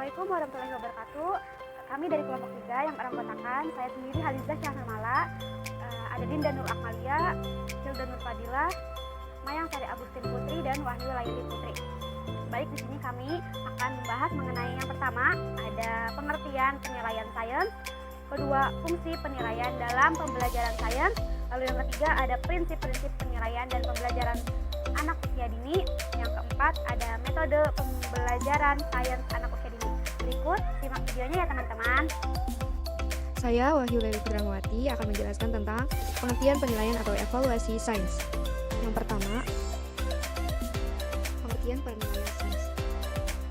Assalamualaikum warahmatullahi wabarakatuh. Kami dari kelompok 3 yang beranggotakan saya sendiri Halizah Syahnamala, ada Dinda Nur Akmalia, Hilda Nur Fadilah, Mayang Sari Agustin Putri, dan Wahyu Laili Putri. Baik, di sini kami akan membahas mengenai yang pertama ada pengertian penilaian sains, kedua fungsi penilaian dalam pembelajaran sains, lalu yang ketiga ada prinsip-prinsip penilaian dan pembelajaran anak usia dini, yang keempat ada metode pembelajaran sains anak usia dini. Berikut simak videonya ya teman-teman. Saya Wahyu Laili Putranawati akan menjelaskan tentang pengertian penilaian atau evaluasi sains. Yang pertama, pengertian penilaian sains.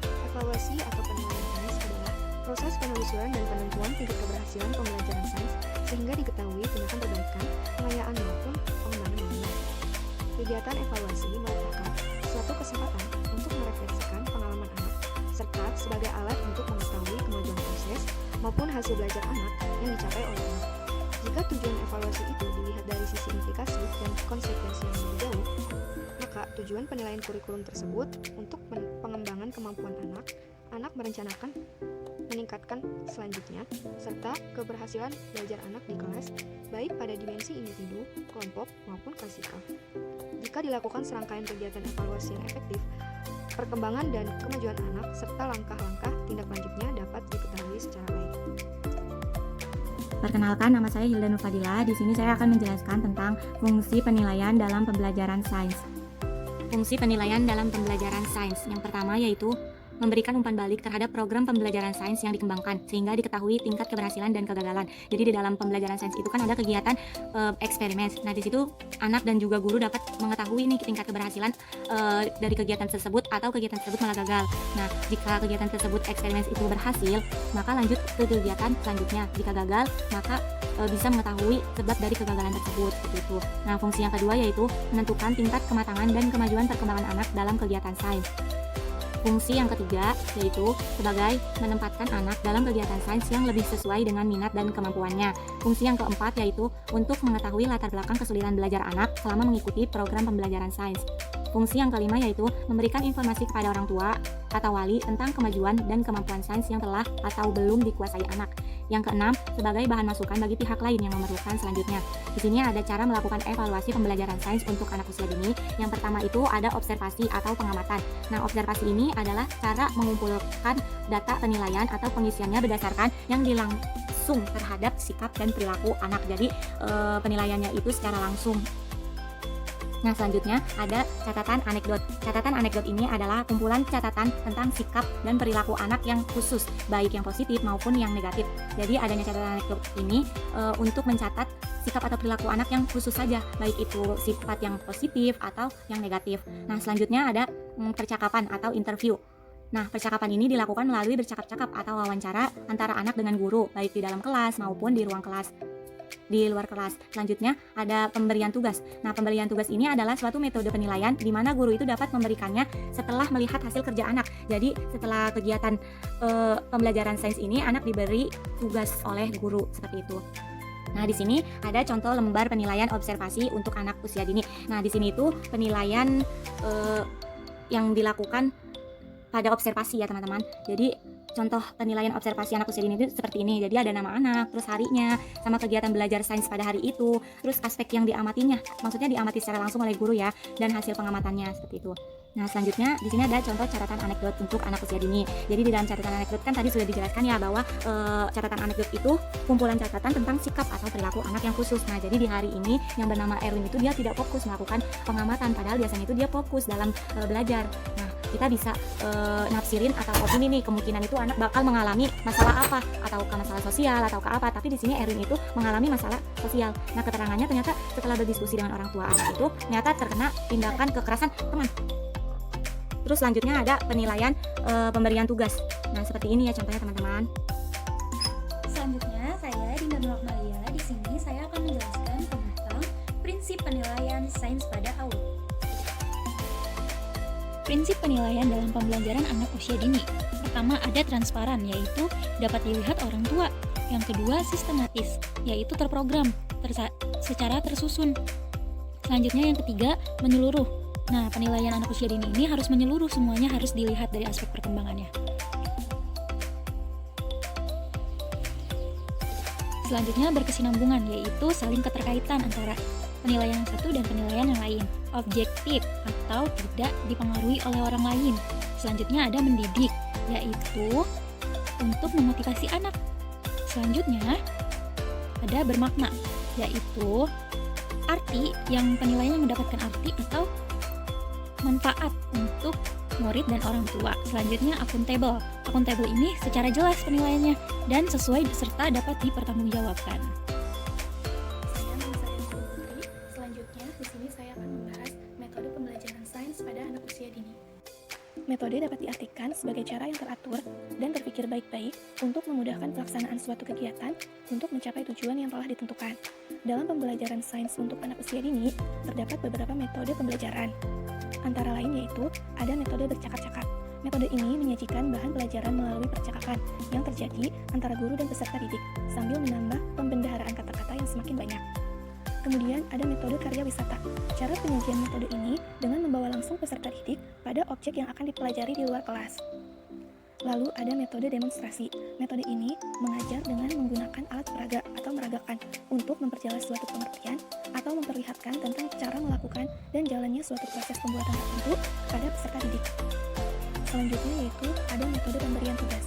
Evaluasi atau penilaian sains adalah proses penelusuran dan penentuan tingkat keberhasilan pembelajaran sains sehingga diketahui tindakan perbaikan, pengayaan maupun pengembangan yang benar. Kegiatan evaluasi merupakan suatu kesempatan untuk merefleksikan pengalaman anak serta sebagai alat untuk mengetahui kemajuan proses maupun hasil belajar anak yang dicapai oleh anak. Jika tujuan evaluasi itu dilihat dari sisi implikasi dan konsekuensi yang lebih jauh, maka tujuan penilaian kurikulum tersebut untuk pengembangan kemampuan anak merencanakan meningkatkan selanjutnya, serta keberhasilan belajar anak di kelas, baik pada dimensi individu, kelompok, maupun klasikal. Jika dilakukan serangkaian kegiatan evaluasi yang efektif, perkembangan dan kemajuan anak serta langkah-langkah tindak lanjutnya dapat diketahui secara baik. Perkenalkan, nama saya Hilda Nur Fadilah. Di sini saya akan menjelaskan tentang fungsi penilaian dalam pembelajaran sains. Fungsi penilaian dalam pembelajaran sains yang pertama yaitu memberikan umpan balik terhadap program pembelajaran sains yang dikembangkan sehingga diketahui tingkat keberhasilan dan kegagalan. Jadi di dalam pembelajaran sains itu kan ada kegiatan eksperimen. Nah, di situ anak dan juga guru dapat mengetahui nih tingkat keberhasilan dari kegiatan tersebut atau kegiatan tersebut malah gagal. Nah, jika kegiatan tersebut eksperimen itu berhasil, maka lanjut ke kegiatan selanjutnya. Jika gagal, maka bisa mengetahui sebab dari kegagalan tersebut seperti itu. Nah, fungsi yang kedua yaitu menentukan tingkat kematangan dan kemajuan perkembangan anak dalam kegiatan sains. Fungsi yang ketiga yaitu sebagai menempatkan anak dalam kegiatan sains yang lebih sesuai dengan minat dan kemampuannya. Fungsi yang keempat yaitu untuk mengetahui latar belakang kesulitan belajar anak selama mengikuti program pembelajaran sains. Fungsi yang kelima yaitu memberikan informasi kepada orang tua atau wali tentang kemajuan dan kemampuan sains yang telah atau belum dikuasai anak. Yang keenam, sebagai bahan masukan bagi pihak lain yang memerlukan selanjutnya. Di sini ada cara melakukan evaluasi pembelajaran sains untuk anak usia dini. Yang pertama itu ada observasi atau pengamatan. Nah, observasi ini adalah cara mengumpulkan data penilaian atau pengisiannya berdasarkan yang langsung terhadap sikap dan perilaku anak. Jadi penilaiannya itu secara langsung. Nah, selanjutnya ada catatan anekdot. Catatan anekdot ini adalah kumpulan catatan tentang sikap dan perilaku anak yang khusus, baik yang positif maupun yang negatif. Jadi adanya catatan anekdot ini untuk mencatat sikap atau perilaku anak yang khusus saja, baik itu sifat yang positif atau yang negatif. Nah, selanjutnya ada percakapan atau interview. Nah, percakapan ini dilakukan melalui bercakap-cakap atau wawancara antara anak dengan guru, baik di dalam kelas maupun di ruang kelas. Di luar kelas. Selanjutnya ada pemberian tugas. Nah, pemberian tugas ini adalah suatu metode penilaian di mana guru itu dapat memberikannya setelah melihat hasil kerja anak. Jadi setelah kegiatan pembelajaran sains ini anak diberi tugas oleh guru seperti itu. Nah, di sini ada contoh lembar penilaian observasi untuk anak usia dini. Nah, di sini itu penilaian yang dilakukan pada observasi ya teman-teman. Jadi contoh penilaian observasi anak usia dini itu seperti ini. Jadi ada nama anak, terus harinya, sama kegiatan belajar sains pada hari itu, terus aspek yang diamatinya. Maksudnya diamati secara langsung oleh guru ya, dan hasil pengamatannya seperti itu. Nah, selanjutnya di sini ada contoh catatan anekdot untuk anak usia dini. Jadi di dalam catatan anekdot kan tadi sudah dijelaskan ya bahwa catatan anekdot itu kumpulan catatan tentang sikap atau perilaku anak yang khusus. Nah, jadi di hari ini yang bernama Erwin itu dia tidak fokus melakukan pengamatan, padahal biasanya itu dia fokus dalam belajar. Nah, kita bisa nafsirin atau opini nih, kemungkinan itu anak bakal mengalami masalah apa, atau ke masalah sosial atau ke apa, tapi di sini Erwin itu mengalami masalah sosial. Nah, keterangannya ternyata setelah berdiskusi dengan orang tua anak itu ternyata terkena tindakan kekerasan teman. Terus selanjutnya ada penilaian pemberian tugas. Nah, seperti ini ya contohnya teman-teman. Selanjutnya saya Dinda Nur Akmalia. Di sini saya akan menjelaskan tentang prinsip penilaian sains pada AUD. Prinsip penilaian dalam pembelajaran anak usia dini. Pertama ada transparan, yaitu dapat dilihat orang tua. Yang kedua sistematis, yaitu terprogram, secara tersusun. Selanjutnya yang ketiga menyeluruh. Nah, penilaian anak usia dini ini harus menyeluruh, semuanya harus dilihat dari aspek perkembangannya. Selanjutnya berkesinambungan, yaitu saling keterkaitan antara penilaian yang satu dan penilaian yang lain. Objektif atau tidak dipengaruhi oleh orang lain. Selanjutnya ada mendidik, yaitu untuk memotivasi anak. Selanjutnya ada bermakna, yaitu arti yang penilaian mendapatkan arti atau manfaat untuk murid dan orang tua. Selanjutnya akuntabel. Akuntabel ini secara jelas penilaiannya dan sesuai serta dapat dipertanggungjawabkan. Saya nama saya Putri. Selanjutnya di sini saya akan membahas metode pembelajaran sains pada anak usia dini. Metode dapat diartikan sebagai cara yang teratur dan berpikir baik-baik untuk memudahkan pelaksanaan suatu kegiatan untuk mencapai tujuan yang telah ditentukan. Dalam pembelajaran sains untuk anak usia dini, terdapat beberapa metode pembelajaran. Antara lain yaitu ada metode bercakap-cakap. Metode ini menyajikan bahan pelajaran melalui percakapan yang terjadi antara guru dan peserta didik, sambil menambah pembendaharaan kata-kata yang semakin banyak. Kemudian ada metode karya wisata. Cara penyajian metode ini dengan membawa langsung peserta didik pada objek yang akan dipelajari di luar kelas. Lalu ada metode demonstrasi. Metode ini mengajar dengan menggunakan alat peraga atau meragakan untuk memperjelas suatu pengertian atau memperlihatkan tentang cara melakukan dan jalannya suatu proses pembuatan tertentu pada peserta didik. Selanjutnya yaitu ada metode pemberian tugas.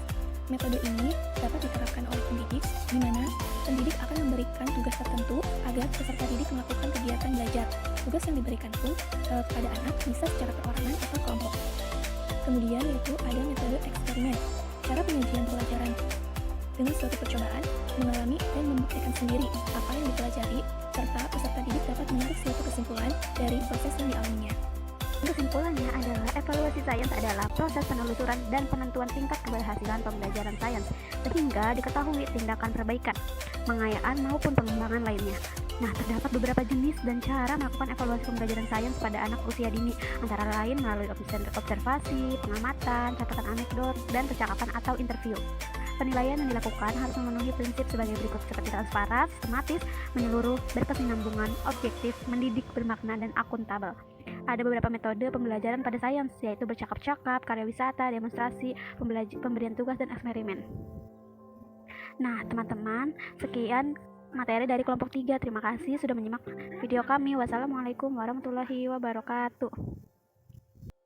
Metode ini dapat diterapkan oleh pendidik, di mana pendidik akan memberikan tugas tertentu agar peserta didik melakukan kegiatan belajar. Tugas yang diberikan pun kepada anak bisa secara perorangan atau kelompok. Kemudian yaitu ada metode eksperimen. Cara penyajian pelajaran dengan suatu percobaan, mengalami dan membuktikan sendiri apa yang dipelajari, serta peserta didik dapat menarik suatu kesimpulan dari proses yang dialaminya. Kesimpulannya adalah evaluasi sains adalah proses penelusuran dan penentuan tingkat keberhasilan pembelajaran sains sehingga diketahui tindakan perbaikan, pengayaan maupun pengembangan lainnya. Nah, terdapat beberapa jenis dan cara melakukan evaluasi pembelajaran sains pada anak usia dini, antara lain melalui observasi, pengamatan, catatan anekdot, dan percakapan atau interview. Penilaian yang dilakukan harus memenuhi prinsip sebagai berikut seperti transparan, sistematis, menyeluruh, berkesinambungan, objektif, mendidik, bermakna, dan akuntabel. Ada beberapa metode pembelajaran pada sains, yaitu bercakap-cakap, karya wisata, demonstrasi, pemberian tugas, dan eksperimen. Nah, teman-teman, sekian materi dari kelompok 3. Terima kasih sudah menyimak video kami. Wassalamualaikum warahmatullahi wabarakatuh.